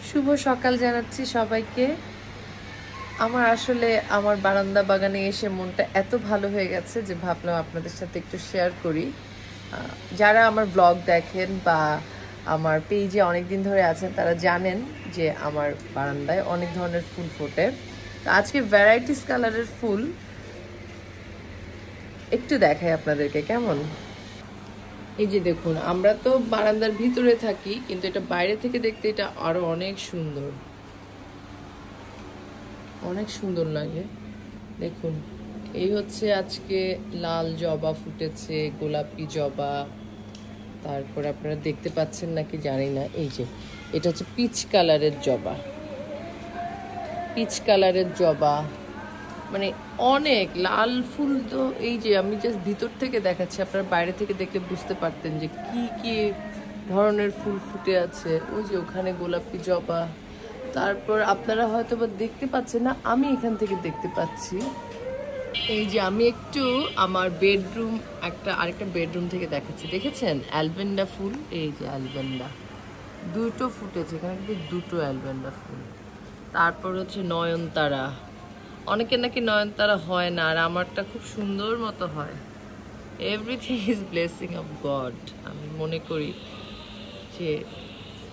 শুভ সকাল জানাচ্ছি সবাইকে। আমার আসলে আমার বারান্দা বাগানে এসে মনটা এত ভালো হয়ে গেছে যে ভাবলাম আপনাদের সাথে একটু শেয়ার করি। যারা আমার ব্লগ দেখেন বা আমার পেজে অনেক দিন ধরে আছেন তারা জানেন যে আমার বারান্দায় অনেক ধরনের ফুল ফোটে। তো আজকে ভ্যারাইটিস কালারের ফুল একটু দেখাই আপনাদেরকে, কেমন? এই যে দেখুন, আমরা তো বারান্দার ভিতরে থাকি, কিন্তু এটা বাইরে থেকে দেখতে এটা আরো অনেক সুন্দর, অনেক সুন্দর লাগে। দেখুন, এই হচ্ছে আজকে লাল জবা ফুটেছে, গোলাপি জবা, তারপর আপনারা দেখতে পাচ্ছেন নাকি জানি না, এই যে এটা হচ্ছে পিচ কালারের জবা, পিচ কালারের জবা, মানে অনেক লাল ফুল। তো এই যে আমি জাস্ট ভিতর থেকে দেখাচ্ছি, আপনারা বাইরে থেকে দেখলে বুঝতে পারতেন যে কি কি ধরনের ফুল ফুটে আছে। ওই যে ওখানে গোলাপি জবা, তারপর আপনারা হয়তো বা দেখতে পাচ্ছেন না, আমি এখান থেকে দেখতে পাচ্ছি। এই যে আমি একটু আমার বেডরুম, আরেকটা বেডরুম থেকে দেখাচ্ছি, দেখেছেন অ্যালভেন্ডা ফুল? এই যে অ্যালভেন্ডা দুটো ফুটেছে এখানে, কিন্তু দুটো অ্যালভেন্ডা ফুল। তারপর হচ্ছে নয়নতারা, অনেকের নাকি নয়নতারা হয় না, আর আমারটা খুব সুন্দর মতো হয়। Everything is blessing of god. আমি মনে করি যে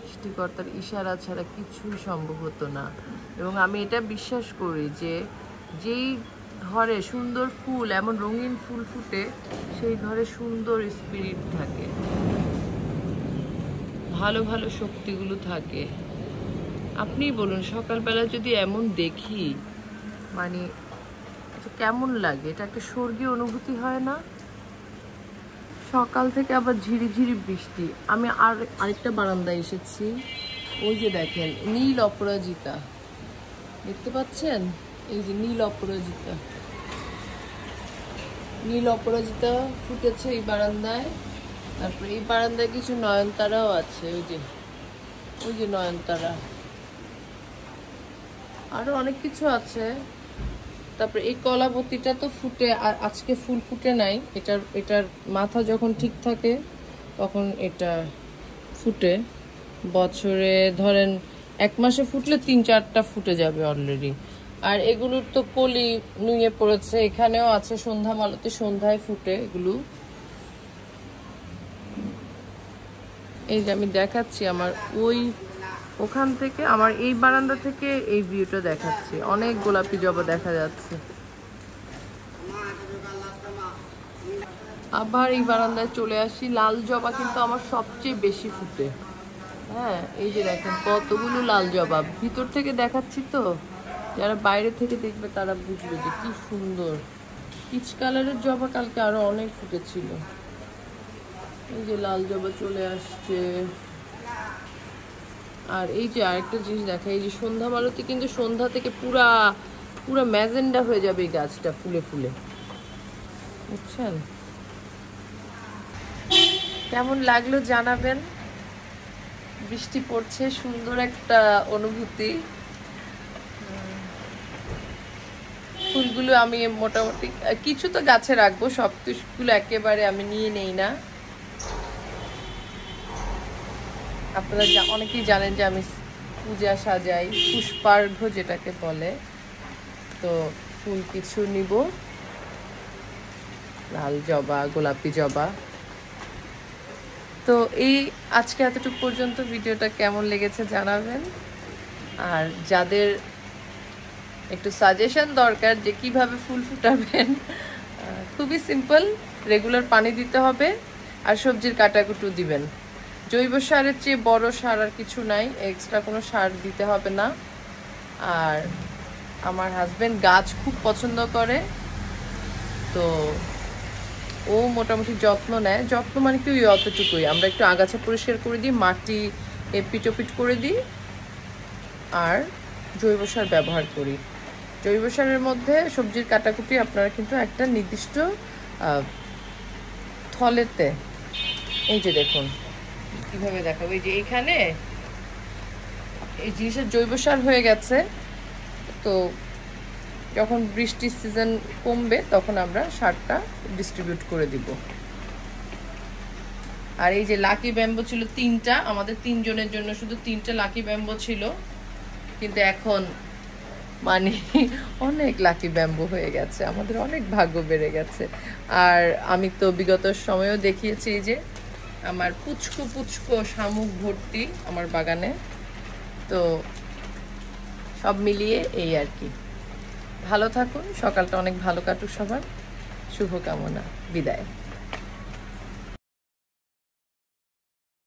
সৃষ্টিকর্তার ইশারা ছাড়া কিছুই সম্ভব হতো না, এবং আমি এটা বিশ্বাস করি যে যেই ঘরে সুন্দর ফুল, এমন রঙিন ফুল ফুটে, সেই ঘরে সুন্দর স্পিরিট থাকে, ভালো ভালো শক্তিগুলো থাকে। আপনি বলুন, সকালবেলা যদি এমন দেখি, মানে কেমন লাগে? এটা একটা স্বর্গীয় অনুভূতি হয় না? সকাল থেকে আবার ঝিরিঝিরি বৃষ্টি। আমি আরেকটা বারান্দায় এসেছি, ওই যে দেখেন নীল অপরাজিতা, দেখতে পাচ্ছেন? এই যে নীল অপরাজিতা, নীল অপরাজিতা ফুটেছে এই বারান্দায়। তারপরে এই বারান্দায় কিছু নয়নতারাও আছে, ওই যে নয়নতারা, আরো অনেক কিছু আছে। তারপরে এই কলাবতীটা তো ফুটে, আজকে ফুল ফুটে নাই। এটার মাথা যখন ঠিক থাকে তখন এটা ফুটে। বছরে ধরেন এক মাসে ফুটলে 3-4টা ফুটে যাবে অলরেডি। আর এগুলোর তো কলি নুয়ে পড়েছে। এখানেও আছে সন্ধ্যা মালতী, সন্ধ্যায় ফুটে এগুলো। এই যে আমি দেখাচ্ছি আমার ওখান থেকে, আমার এই বারান্দা থেকে এই ভিউটা দেখাচ্ছি, অনেক গোলাপি জবা দেখা যাচ্ছে। আবার এই বারান্দায় চলে আসি, লাল জবা কিন্তু আমার সবচেয়ে বেশি ফুটে। হ্যাঁ, এই যে দেখেন কতগুলো লাল জবা, ভিতর থেকে দেখাচ্ছি তো, যারা বাইরে থেকে দেখবে তারা বুঝবে যে কি সুন্দর। পিচ কালারের জবা কালকে আরো অনেক ফুটেছিল। এই যে লাল জবা চলে আসছে। আর এই যে আরেকটা জিনিস দেখা, এই যে সন্ধ্যা মালতী কিন্তু সন্ধ্যা থেকে পুরা পুরা ম্যাজেন্ডা হয়ে যাবে এই গাছটা ফুলে ফুলে, বুঝছেন? কেমন লাগলো জানাবেন। বৃষ্টি পড়ছে, সুন্দর একটা অনুভূতি। ফুলগুলো আমি মোটামুটি কিছু তো গাছে রাখবো, সবগুলো একেবারে আমি নিয়ে নেই না। আপনারা অনেকেই জানেন যে আমি পূজা সাজাই, পুষ্পার্ঘ্য যেটাকে বলে। তো ফুল কিছু নিব, লাল জবা, গোলাপি জবা। তো এই আজকে এতটুকু পর্যন্ত। ভিডিওটা কেমন লেগেছে জানাবেন। আর যাদের একটু সাজেশন দরকার যে কিভাবে ফুল ফুটাবেন, খুবই সিম্পল, রেগুলার পানি দিতে হবে আর সবজির কাটাকুটো দিবেন। জৈব সারের চেয়ে বড় সার আর কিছু নাই, এক্সট্রা কোনো সার দিতে হবে না। আর আমার হাজবেন্ড গাছ খুব পছন্দ করে, তো ও মোটামুটি যত্ন নেয়। যত্ন মানে কি ওই অতটুকুই, আমরা একটু আগাছা পরিষ্কার করে দিই, মাটি পিটোপিট করে দিই, আর জৈব সার ব্যবহার করি। জৈব সারের মধ্যে সবজির কাটাকুটি আপনারা কিন্তু একটা নির্দিষ্ট থলেতে, এই যে দেখুন কিভাবে দেখাবো, এই যে এইখানে এই জিনিসের জৈব সার হয়ে গেছে। তো যখন বৃষ্টির সিজন কমবে তখন আমরা সারটা ডিস্ট্রিবিউট করে দিব। আর এই যে লাকি ব্যাম্বো ছিল 3টা, আমাদের 3 জনের জন্য শুধু 3টা লাকি ব্যাম্বো ছিল, কিন্তু এখন মানে অনেক লাকি ব্যাম্বো হয়ে গেছে, আমাদের অনেক ভাগ্য বেড়ে গেছে। আর আমি তো বিগত সময়েও দেখিয়েছি এই যে আমার পুচকু পুচকু শামুক ভর্তি আমার বাগানে। তো সব মিলিয়ে এই আর কি। ভালো থাকুন, সকালটা অনেক ভালো কাটুক সবার, শুভকামনা, বিদায়।